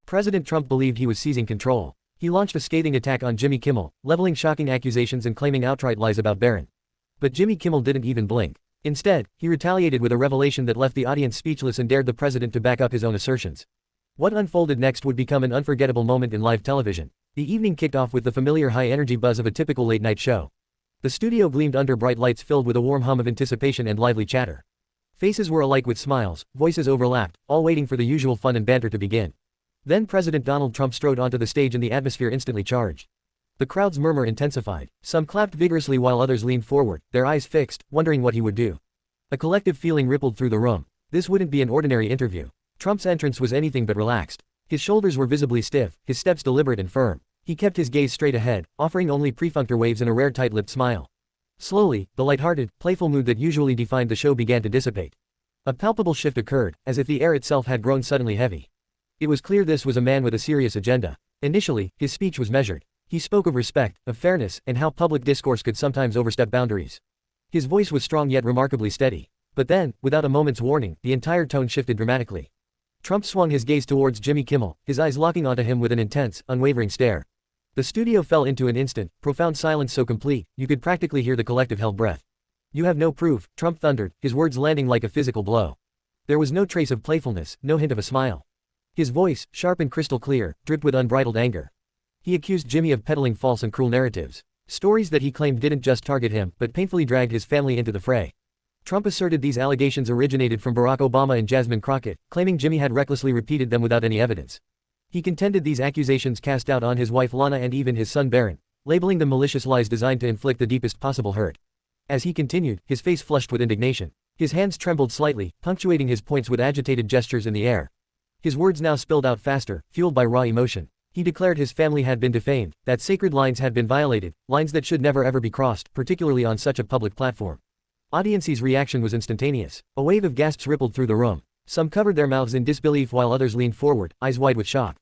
President Trump believed he was seizing control. He launched a scathing attack on Jimmy Kimmel, leveling shocking accusations and claiming outright lies about Barron. But Jimmy Kimmel didn't even blink. Instead, he retaliated with a revelation that left the audience speechless and dared the president to back up his own assertions. What unfolded next would become an unforgettable moment in live television. The evening kicked off with the familiar high-energy buzz of a typical late-night show. The studio gleamed under bright lights filled with a warm hum of anticipation and lively chatter. Faces were alight with smiles, voices overlapped, all waiting for the usual fun and banter to begin. Then President Donald Trump strode onto the stage and the atmosphere instantly charged. The crowd's murmur intensified. Some clapped vigorously while others leaned forward, their eyes fixed, wondering what he would do. A collective feeling rippled through the room. This wouldn't be an ordinary interview. Trump's entrance was anything but relaxed. His shoulders were visibly stiff, his steps deliberate and firm. He kept his gaze straight ahead, offering only prefrontal waves and a rare tight-lipped smile. Slowly, the light-hearted, playful mood that usually defined the show began to dissipate. A palpable shift occurred, as if the air itself had grown suddenly heavy. It was clear this was a man with a serious agenda. Initially, his speech was measured. He spoke of respect, of fairness, and how public discourse could sometimes overstep boundaries. His voice was strong yet remarkably steady. But then, without a moment's warning, the entire tone shifted dramatically. Trump swung his gaze towards Jimmy Kimmel, his eyes locking onto him with an intense, unwavering stare. The studio fell into an instant, profound silence so complete, you could practically hear the collective held breath. "You have no proof," Trump thundered, his words landing like a physical blow. There was no trace of playfulness, no hint of a smile. His voice, sharp and crystal clear, dripped with unbridled anger. He accused Jimmy of peddling false and cruel narratives. Stories that he claimed didn't just target him, but painfully dragged his family into the fray. Trump asserted these allegations originated from Barack Obama and Jasmine Crockett, claiming Jimmy had recklessly repeated them without any evidence. He contended these accusations cast doubt on his wife Lana and even his son Barron, labeling them malicious lies designed to inflict the deepest possible hurt. As he continued, his face flushed with indignation. His hands trembled slightly, punctuating his points with agitated gestures in the air. His words now spilled out faster, fueled by raw emotion. He declared his family had been defamed, that sacred lines had been violated, lines that should never ever be crossed, particularly on such a public platform. Audience's reaction was instantaneous. A wave of gasps rippled through the room. Some covered their mouths in disbelief while others leaned forward, eyes wide with shock.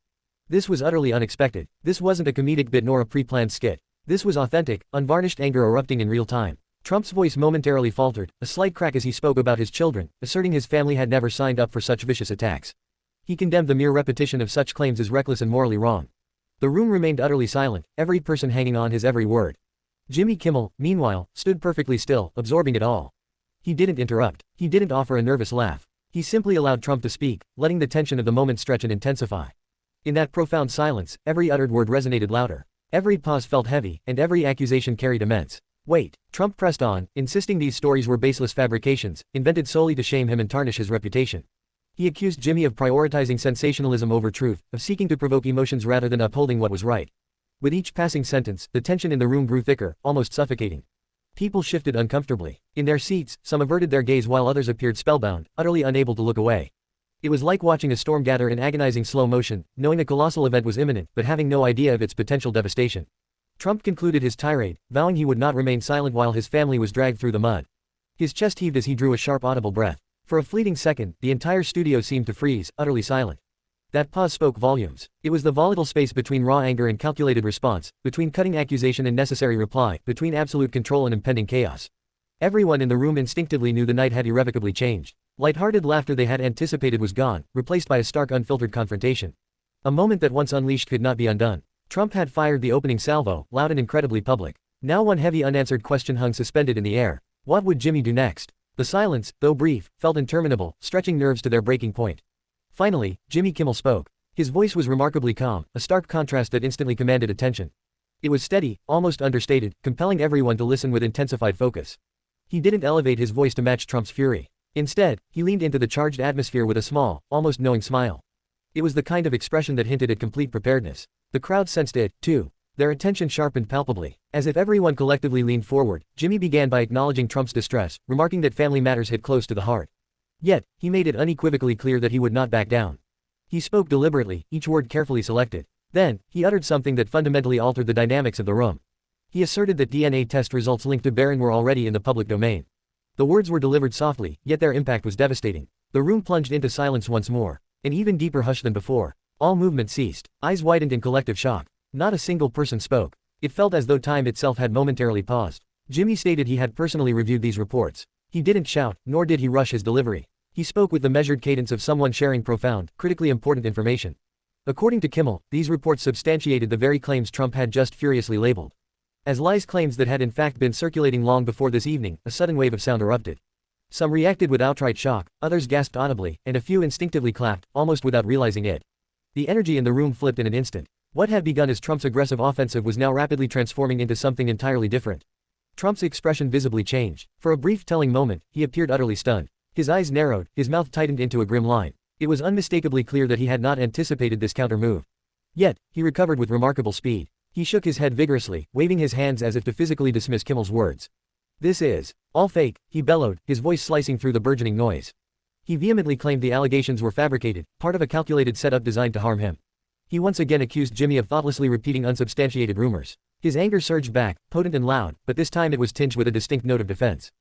This was utterly unexpected. This wasn't a comedic bit nor a pre-planned skit. This was authentic, unvarnished anger erupting in real time. Trump's voice momentarily faltered, a slight crack as he spoke about his children, asserting his family had never signed up for such vicious attacks. He condemned the mere repetition of such claims as reckless and morally wrong. The room remained utterly silent, every person hanging on his every word. Jimmy Kimmel, meanwhile, stood perfectly still, absorbing it all. He didn't interrupt. He didn't offer a nervous laugh. He simply allowed Trump to speak, letting the tension of the moment stretch and intensify. In that profound silence, every uttered word resonated louder. Every pause felt heavy, and every accusation carried immense weight. Trump pressed on, insisting these stories were baseless fabrications, invented solely to shame him and tarnish his reputation. He accused Jimmy of prioritizing sensationalism over truth, of seeking to provoke emotions rather than upholding what was right. With each passing sentence, the tension in the room grew thicker, almost suffocating. People shifted uncomfortably. In their seats, some averted their gaze while others appeared spellbound, utterly unable to look away. It was like watching a storm gather in agonizing slow motion, knowing a colossal event was imminent, but having no idea of its potential devastation. Trump concluded his tirade, vowing he would not remain silent while his family was dragged through the mud. His chest heaved as he drew a sharp audible breath. For a fleeting second, the entire studio seemed to freeze, utterly silent. That pause spoke volumes. It was the volatile space between raw anger and calculated response, between cutting accusation and necessary reply, between absolute control and impending chaos. Everyone in the room instinctively knew the night had irrevocably changed. Light-hearted laughter they had anticipated was gone, replaced by a stark unfiltered confrontation. A moment that once unleashed could not be undone. Trump had fired the opening salvo, loud and incredibly public. Now one heavy unanswered question hung suspended in the air. What would Jimmy do next? The silence, though brief, felt interminable, stretching nerves to their breaking point. Finally, Jimmy Kimmel spoke. His voice was remarkably calm, a stark contrast that instantly commanded attention. It was steady, almost understated, compelling everyone to listen with intensified focus. He didn't elevate his voice to match Trump's fury. Instead, he leaned into the charged atmosphere with a small, almost knowing smile. It was the kind of expression that hinted at complete preparedness. The crowd sensed it, too. Their attention sharpened palpably. As if everyone collectively leaned forward, Jimmy began by acknowledging Trump's distress, remarking that family matters hit close to the heart. Yet, he made it unequivocally clear that he would not back down. He spoke deliberately, each word carefully selected. Then, he uttered something that fundamentally altered the dynamics of the room. He asserted that DNA test results linked to Barron were already in the public domain. The words were delivered softly, yet their impact was devastating. The room plunged into silence once more. An even deeper hush than before. All movement ceased. Eyes widened in collective shock. Not a single person spoke. It felt as though time itself had momentarily paused. Jimmy stated he had personally reviewed these reports. He didn't shout, nor did he rush his delivery. He spoke with the measured cadence of someone sharing profound, critically important information. According to Kimmel, these reports substantiated the very claims Trump had just furiously labeled as lies, claims that had in fact been circulating long before this evening. A sudden wave of sound erupted. Some reacted with outright shock, others gasped audibly, and a few instinctively clapped, almost without realizing it. The energy in the room flipped in an instant. What had begun as Trump's aggressive offensive was now rapidly transforming into something entirely different. Trump's expression visibly changed. For a brief telling moment, he appeared utterly stunned. His eyes narrowed, his mouth tightened into a grim line. It was unmistakably clear that he had not anticipated this counter-move. Yet, he recovered with remarkable speed. He shook his head vigorously, waving his hands as if to physically dismiss Kimmel's words. "This is all fake," he bellowed, his voice slicing through the burgeoning noise. He vehemently claimed the allegations were fabricated, part of a calculated setup designed to harm him. He once again accused Jimmy of thoughtlessly repeating unsubstantiated rumors. His anger surged back, potent and loud, but this time it was tinged with a distinct note of defense.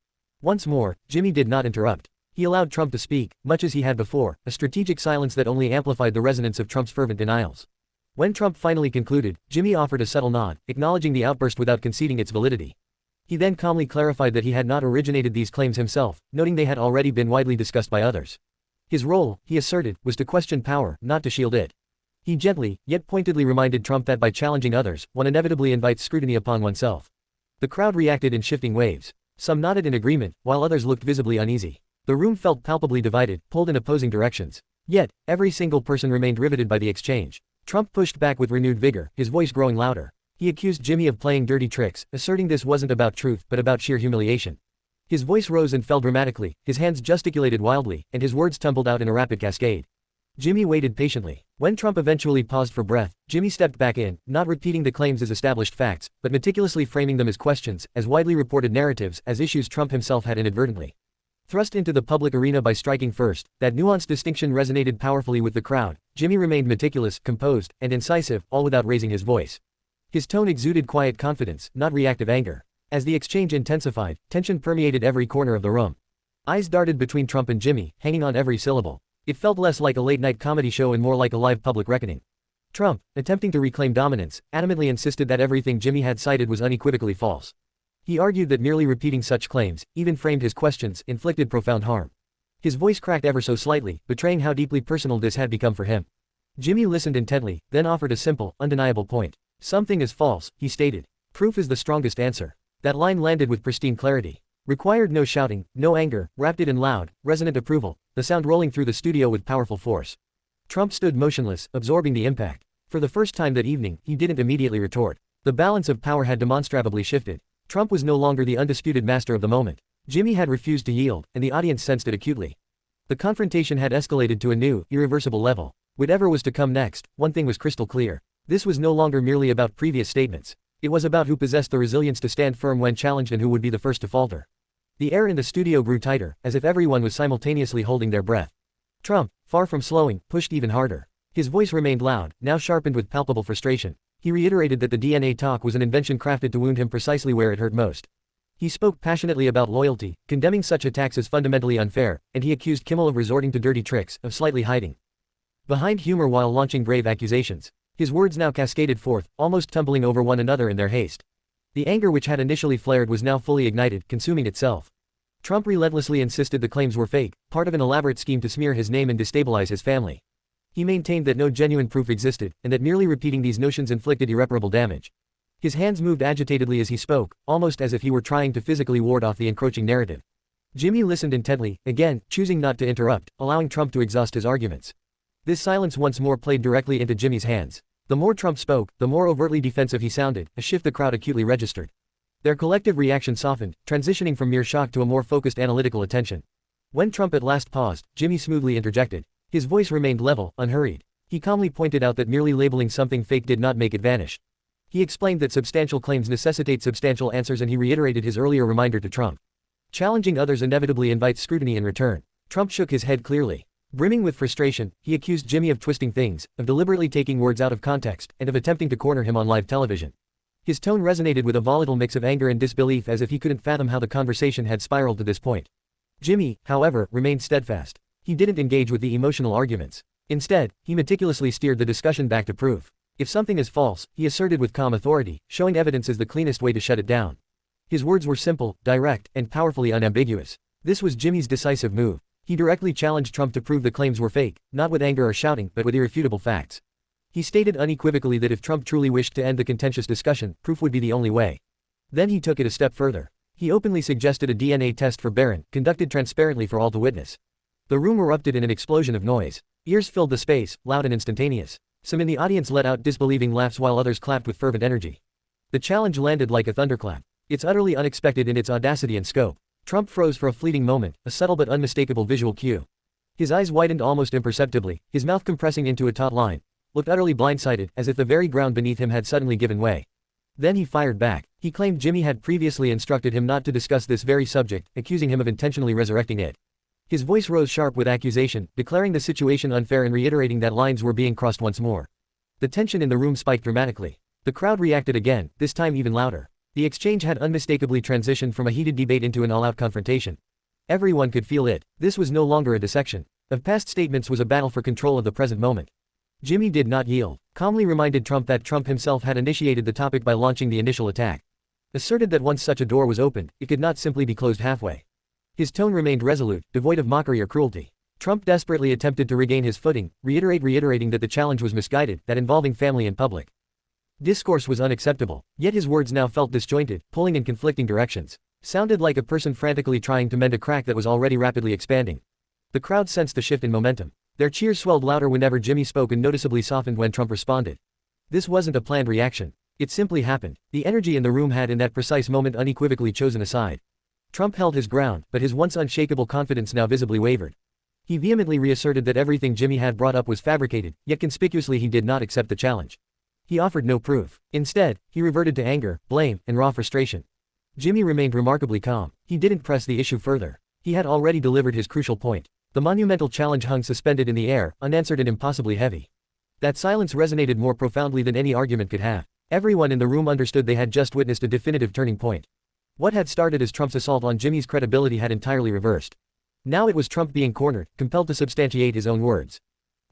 Once more, Jimmy did not interrupt. He allowed Trump to speak, much as he had before, a strategic silence that only amplified the resonance of Trump's fervent denials. When Trump finally concluded, Jimmy offered a subtle nod, acknowledging the outburst without conceding its validity. He then calmly clarified that he had not originated these claims himself, noting they had already been widely discussed by others. His role, he asserted, was to question power, not to shield it. He gently, yet pointedly reminded Trump that by challenging others, one inevitably invites scrutiny upon oneself. The crowd reacted in shifting waves. Some nodded in agreement, while others looked visibly uneasy. The room felt palpably divided, pulled in opposing directions. Yet, every single person remained riveted by the exchange. Trump pushed back with renewed vigor, his voice growing louder. He accused Jimmy of playing dirty tricks, asserting this wasn't about truth but about sheer humiliation. His voice rose and fell dramatically, his hands gesticulated wildly, and his words tumbled out in a rapid cascade. Jimmy waited patiently. When Trump eventually paused for breath, Jimmy stepped back in, not repeating the claims as established facts, but meticulously framing them as questions, as widely reported narratives, as issues Trump himself had inadvertently thrust into the public arena by striking first. That nuanced distinction resonated powerfully with the crowd. Jimmy remained meticulous, composed, and incisive, all without raising his voice. His tone exuded quiet confidence, not reactive anger. As the exchange intensified, tension permeated every corner of the room. Eyes darted between Trump and Jimmy, hanging on every syllable. It felt less like a late-night comedy show and more like a live public reckoning. Trump, attempting to reclaim dominance, adamantly insisted that everything Jimmy had cited was unequivocally false. He argued that merely repeating such claims, even framed his questions, inflicted profound harm. His voice cracked ever so slightly, betraying how deeply personal this had become for him. Jimmy listened intently, then offered a simple, undeniable point. "Something is false," he stated. "Proof is the strongest answer." That line landed with pristine clarity. Required no shouting, no anger, wrapped it in loud, resonant approval, the sound rolling through the studio with powerful force. Trump stood motionless, absorbing the impact. For the first time that evening, he didn't immediately retort. The balance of power had demonstrably shifted. Trump was no longer the undisputed master of the moment. Jimmy had refused to yield, and the audience sensed it acutely. The confrontation had escalated to a new, irreversible level. Whatever was to come next, one thing was crystal clear. This was no longer merely about previous statements. It was about who possessed the resilience to stand firm when challenged and who would be the first to falter. The air in the studio grew tighter, as if everyone was simultaneously holding their breath. Trump, far from slowing, pushed even harder. His voice remained loud, now sharpened with palpable frustration. He reiterated that the DNA talk was an invention crafted to wound him precisely where it hurt most. He spoke passionately about loyalty, condemning such attacks as fundamentally unfair, and he accused Kimmel of resorting to dirty tricks, of slightly hiding behind humor while launching grave accusations. His words now cascaded forth, almost tumbling over one another in their haste. The anger which had initially flared was now fully ignited, consuming itself. Trump relentlessly insisted the claims were fake, part of an elaborate scheme to smear his name and destabilize his family. He maintained that no genuine proof existed, and that merely repeating these notions inflicted irreparable damage. His hands moved agitatedly as he spoke, almost as if he were trying to physically ward off the encroaching narrative. Jimmy listened intently, again, choosing not to interrupt, allowing Trump to exhaust his arguments. This silence once more played directly into Jimmy's hands. The more Trump spoke, the more overtly defensive he sounded, a shift the crowd acutely registered. Their collective reaction softened, transitioning from mere shock to a more focused analytical attention. When Trump at last paused, Jimmy smoothly interjected. His voice remained level, unhurried. He calmly pointed out that merely labeling something fake did not make it vanish. He explained that substantial claims necessitate substantial answers, and he reiterated his earlier reminder to Trump. Challenging others inevitably invites scrutiny in return. Trump shook his head clearly. Brimming with frustration, he accused Jimmy of twisting things, of deliberately taking words out of context, and of attempting to corner him on live television. His tone resonated with a volatile mix of anger and disbelief, as if he couldn't fathom how the conversation had spiraled to this point. Jimmy, however, remained steadfast. He didn't engage with the emotional arguments. Instead, he meticulously steered the discussion back to proof. If something is false, he asserted with calm authority, showing evidence is the cleanest way to shut it down. His words were simple, direct, and powerfully unambiguous. This was Jimmy's decisive move. He directly challenged Trump to prove the claims were fake, not with anger or shouting, but with irrefutable facts. He stated unequivocally that if Trump truly wished to end the contentious discussion, proof would be the only way. Then he took it a step further. He openly suggested a DNA test for Barron, conducted transparently for all to witness. The room erupted in an explosion of noise. Ears filled the space, loud and instantaneous. Some in the audience let out disbelieving laughs while others clapped with fervent energy. The challenge landed like a thunderclap. It's utterly unexpected in its audacity and scope. Trump froze for a fleeting moment, a subtle but unmistakable visual cue. His eyes widened almost imperceptibly, his mouth compressing into a taut line, looked utterly blindsided, as if the very ground beneath him had suddenly given way. Then he fired back. He claimed Jimmy had previously instructed him not to discuss this very subject, accusing him of intentionally resurrecting it. His voice rose sharp with accusation, declaring the situation unfair and reiterating that lines were being crossed once more. The tension in the room spiked dramatically. The crowd reacted again, this time even louder. The exchange had unmistakably transitioned from a heated debate into an all-out confrontation. Everyone could feel it. This was no longer a dissection of past statements, was a battle for control of the present moment. Jimmy did not yield, calmly reminded Trump that Trump himself had initiated the topic by launching the initial attack. Asserted that once such a door was opened, it could not simply be closed halfway. His tone remained resolute, devoid of mockery or cruelty. Trump desperately attempted to regain his footing, reiterating that the challenge was misguided, that involving family and public discourse was unacceptable, yet his words now felt disjointed, pulling in conflicting directions. Sounded like a person frantically trying to mend a crack that was already rapidly expanding. The crowd sensed the shift in momentum. Their cheers swelled louder whenever Jimmy spoke and noticeably softened when Trump responded. This wasn't a planned reaction. It simply happened. The energy in the room had in that precise moment unequivocally chosen a side. Trump held his ground, but his once unshakable confidence now visibly wavered. He vehemently reasserted that everything Jimmy had brought up was fabricated, yet conspicuously he did not accept the challenge. He offered no proof. Instead, he reverted to anger, blame, and raw frustration. Jimmy remained remarkably calm. He didn't press the issue further. He had already delivered his crucial point. The monumental challenge hung suspended in the air, unanswered and impossibly heavy. That silence resonated more profoundly than any argument could have. Everyone in the room understood they had just witnessed a definitive turning point. What had started as Trump's assault on Jimmy's credibility had entirely reversed. Now it was Trump being cornered, compelled to substantiate his own words.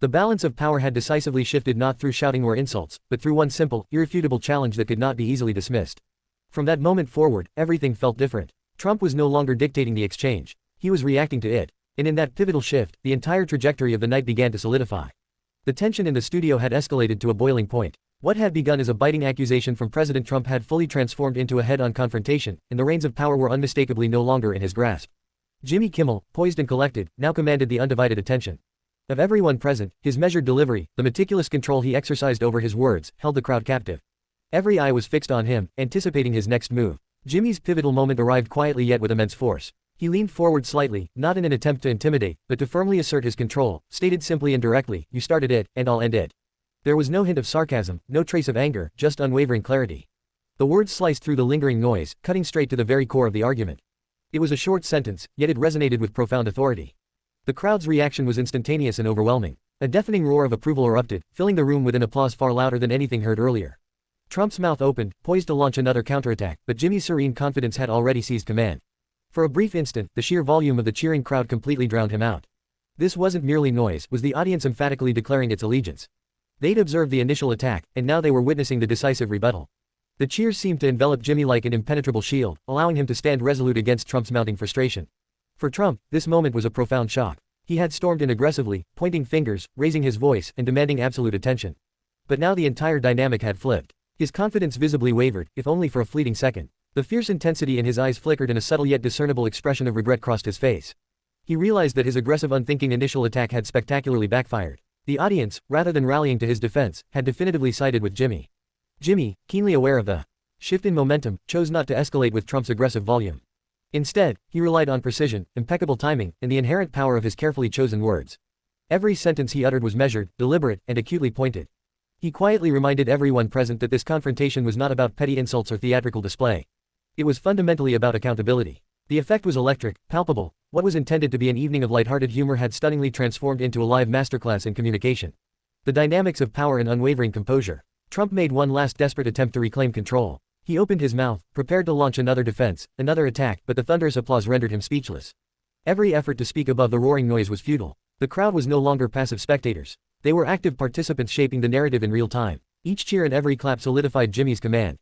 The balance of power had decisively shifted not through shouting or insults, but through one simple, irrefutable challenge that could not be easily dismissed. From that moment forward, everything felt different. Trump was no longer dictating the exchange. He was reacting to it. And in that pivotal shift, the entire trajectory of the night began to solidify. The tension in the studio had escalated to a boiling point. What had begun as a biting accusation from President Trump had fully transformed into a head-on confrontation, and the reins of power were unmistakably no longer in his grasp. Jimmy Kimmel, poised and collected, now commanded the undivided attention of everyone present. His measured delivery, the meticulous control he exercised over his words, held the crowd captive. Every eye was fixed on him, anticipating his next move. Jimmy's pivotal moment arrived quietly yet with immense force. He leaned forward slightly, not in an attempt to intimidate, but to firmly assert his control, stated simply and directly, "You started it, and I'll end it." There was no hint of sarcasm, no trace of anger, just unwavering clarity. The words sliced through the lingering noise, cutting straight to the very core of the argument. It was a short sentence, yet it resonated with profound authority. The crowd's reaction was instantaneous and overwhelming. A deafening roar of approval erupted, filling the room with an applause far louder than anything heard earlier. Trump's mouth opened, poised to launch another counterattack, but Jimmy's serene confidence had already seized command. For a brief instant, the sheer volume of the cheering crowd completely drowned him out. This wasn't merely noise, was the audience emphatically declaring its allegiance. They'd observed the initial attack, and now they were witnessing the decisive rebuttal. The cheers seemed to envelop Jimmy like an impenetrable shield, allowing him to stand resolute against Trump's mounting frustration. For Trump, this moment was a profound shock. He had stormed in aggressively, pointing fingers, raising his voice, and demanding absolute attention. But now the entire dynamic had flipped. His confidence visibly wavered, if only for a fleeting second. The fierce intensity in his eyes flickered and a subtle yet discernible expression of regret crossed his face. He realized that his aggressive unthinking initial attack had spectacularly backfired. The audience, rather than rallying to his defense, had definitively sided with Jimmy. Jimmy, keenly aware of the shift in momentum, chose not to escalate with Trump's aggressive volume. Instead, he relied on precision, impeccable timing, and the inherent power of his carefully chosen words. Every sentence he uttered was measured, deliberate, and acutely pointed. He quietly reminded everyone present that this confrontation was not about petty insults or theatrical display. It was fundamentally about accountability. The effect was electric, palpable. What was intended to be an evening of lighthearted humor had stunningly transformed into a live masterclass in communication. The dynamics of power and unwavering composure. Trump made one last desperate attempt to reclaim control. He opened his mouth, prepared to launch another defense, another attack, but the thunderous applause rendered him speechless. Every effort to speak above the roaring noise was futile. The crowd was no longer passive spectators. They were active participants shaping the narrative in real time. Each cheer and every clap solidified Jimmy's command.